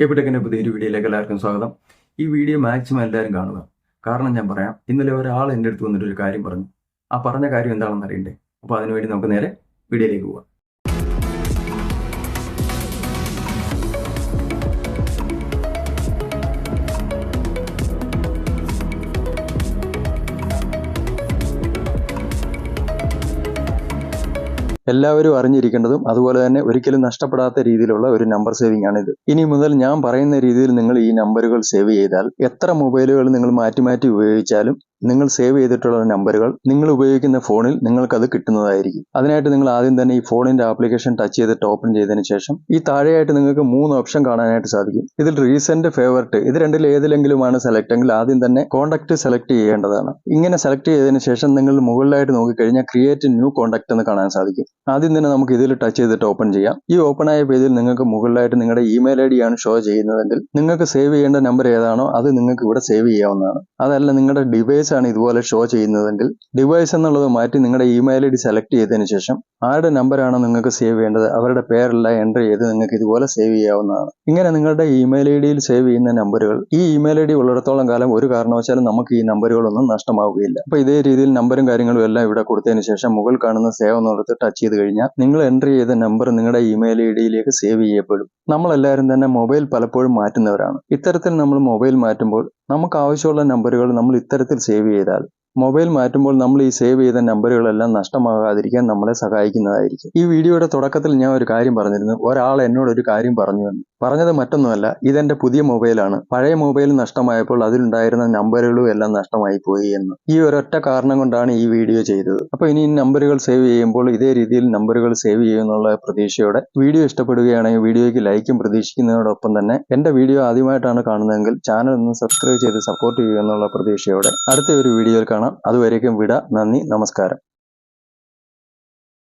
എവിടെങ്ങനെ പുതിയൊരു വീഡിയോയിലേക്ക് എല്ലാവർക്കും സ്വാഗതം. ഈ വീഡിയോ മാക്സിമം എല്ലാവരും കാണുക. കാരണം ഞാൻ പറയാം, ഇന്നലെ ഒരാൾ എൻ്റെ അടുത്ത് വന്നിട്ട് ഒരു കാര്യം പറഞ്ഞു. ആ പറഞ്ഞ കാര്യം എന്താണെന്ന് അറിയണ്ടേ? അപ്പോൾ അതിനുവേണ്ടി നമുക്ക് നേരെ വീഡിയോയിലേക്ക് പോവാം. എല്ലാവരും അറിഞ്ഞിരിക്കേണ്ടതും അതുപോലെ തന്നെ ഒരിക്കലും നഷ്ടപ്പെടാത്ത രീതിയിലുള്ള ഒരു നമ്പർ സേവിംഗ് ആണിത്. ഇനി മുതൽ ഞാൻ പറയുന്ന രീതിയിൽ നിങ്ങൾ ഈ നമ്പറുകൾ സേവ് ചെയ്താൽ എത്ര മൊബൈലുകൾ നിങ്ങൾ മാറ്റി മാറ്റി ഉപയോഗിച്ചാലും നിങ്ങൾ സേവ് ചെയ്തിട്ടുള്ള നമ്പറുകൾ നിങ്ങൾ ഉപയോഗിക്കുന്ന ഫോണിൽ നിങ്ങൾക്കത് കിട്ടുന്നതായിരിക്കും. അതിനായിട്ട് നിങ്ങൾ ആദ്യം തന്നെ ഈ ഫോണിന്റെ ആപ്ലിക്കേഷൻ ടച്ച് ചെയ്തിട്ട് ഓപ്പൺ ചെയ്തതിന് ശേഷം ഈ താഴെയായിട്ട് നിങ്ങൾക്ക് 3 ഓപ്ഷൻ കാണാനായിട്ട് സാധിക്കും. ഇതിൽ റീസെന്റ് ഫേവററ്റ് ഇത് രണ്ടിൽ ഏതിലെങ്കിലുമാണ് സെലക്ട് എങ്കിൽ ആദ്യം തന്നെ കോൺടാക്ട് സെലക്ട് ചെയ്യേണ്ടതാണ്. ഇങ്ങനെ സെലക്ട് ചെയ്തതിന് ശേഷം നിങ്ങൾ മുകളിലായിട്ട് നോക്കിക്കഴിഞ്ഞാൽ ക്രിയേറ്റ് ന്യൂ കോൺടാക്ട് എന്ന് കാണാൻ സാധിക്കും. ആദ്യം തന്നെ നമുക്ക് ഇതിൽ ടച്ച് ചെയ്തിട്ട് ഓപ്പൺ ചെയ്യാം. ഈ ഓപ്പൺ ആയ പേജിൽ നിങ്ങൾക്ക് മുകളിലായിട്ട് നിങ്ങളുടെ ഇമെയിൽ ഐ ഡി ആണ് ഷോ ചെയ്യുന്നതെങ്കിൽ നിങ്ങൾക്ക് സേവ് ചെയ്യേണ്ട നമ്പർ ഏതാണോ അത് നിങ്ങൾക്ക് ഇവിടെ സേവ് ചെയ്യാവുന്നതാണ്. അതല്ല നിങ്ങളുടെ ഡിവൈസ് ആണ് ഇതുപോലെ ഷോ ചെയ്യുന്നതെങ്കിൽ ഡിവൈസ് എന്നുള്ളത് മാറ്റി നിങ്ങളുടെ ഇമെയിൽ ഐ ഡി സെലക്ട് ചെയ്തതിന് ശേഷം ആരുടെ നമ്പറാണോ നിങ്ങൾക്ക് സേവ് ചെയ്യേണ്ടത് അവരുടെ പേരെല്ലാം എൻ്റർ ചെയ്ത് നിങ്ങൾക്ക് ഇതുപോലെ സേവ് ചെയ്യാവുന്നതാണ്. ഇങ്ങനെ നിങ്ങളുടെ ഇമെയിൽ ഐ ഡിയിൽ സേവ് ചെയ്യുന്ന നമ്പറുകൾ ഈ ഇമെയിൽ ഐ ഡി ഉള്ളിടത്തോളം കാലം ഒരു കാരണവശാലും നമുക്ക് ഈ നമ്പറുകളൊന്നും നഷ്ടമാവുകയില്ല. അപ്പോൾ ഇതേ രീതിയിൽ നമ്പറും കാര്യങ്ങളും എല്ലാം ഇവിടെ കൊടുത്തതിന് ശേഷം മുകളിൽ കാണുന്ന സേവ് എന്നുള്ളത് ടച്ച് ചെയ്ത് കഴിഞ്ഞാൽ നിങ്ങൾ എൻ്റർ ചെയ്ത നമ്പർ നിങ്ങളുടെ ഇമെയിൽ ഐ ഡിയിലേക്ക് സേവ് ചെയ്യപ്പെടും. നമ്മളെല്ലാവരും തന്നെ മൊബൈൽ പലപ്പോഴും മാറ്റുന്നവരാണ്. ഇത്തരത്തിൽ നമ്മൾ മൊബൈൽ മാറ്റുമ്പോൾ നമുക്ക് ആവശ്യമുള്ള നമ്പറുകൾ നമ്മൾ ഇത്തരത്തിൽ സേവ് ചെയ്താൽ മൊബൈൽ മാറ്റുമ്പോൾ നമ്മൾ ഈ സേവ് ചെയ്ത നമ്പറുകളെല്ലാം നഷ്ടമാകാതിരിക്കാൻ നമ്മളെ സഹായിക്കുന്നതായിരിക്കും. ഈ വീഡിയോയുടെ തുടക്കത്തിൽ ഞാൻ ഒരു കാര്യം പറഞ്ഞിരുന്നു. ഒരാൾ എന്നോട് ഒരു കാര്യം പറഞ്ഞു എന്ന്. പറഞ്ഞത് മറ്റൊന്നുമല്ല, ഇതെന്റെ പുതിയ മൊബൈലാണ്. പഴയ മൊബൈൽ നഷ്ടമായപ്പോൾ അതിലുണ്ടായിരുന്ന നമ്പറുകളും എല്ലാം നഷ്ടമായി പോയി എന്ന്. ഈ ഒരൊറ്റ കാരണം കൊണ്ടാണ് ഈ വീഡിയോ ചെയ്തത്. അപ്പോൾ ഇനി നമ്പറുകൾ സേവ് ചെയ്യുമ്പോൾ ഇതേ രീതിയിൽ നമ്പറുകൾ സേവ് ചെയ്യുന്നുള്ള പ്രതീക്ഷയോടെ വീഡിയോ ഇഷ്ടപ്പെടുകയാണെങ്കിൽ വീഡിയോയ്ക്ക് ലൈക്കും പ്രതീക്ഷിക്കുന്നതോടൊപ്പം തന്നെ എന്റെ വീഡിയോ ആദ്യമായിട്ടാണ് കാണുന്നതെങ്കിൽ ചാനൽ ഒന്ന് സബ്സ്ക്രൈബ് ചെയ്ത് സപ്പോർട്ട് ചെയ്യുക എന്നുള്ള പ്രതീക്ഷയോടെ അടുത്ത ഒരു വീഡിയോയിൽ കാണാം. അതുവരേക്കും വിട. നന്ദി, നമസ്കാരം.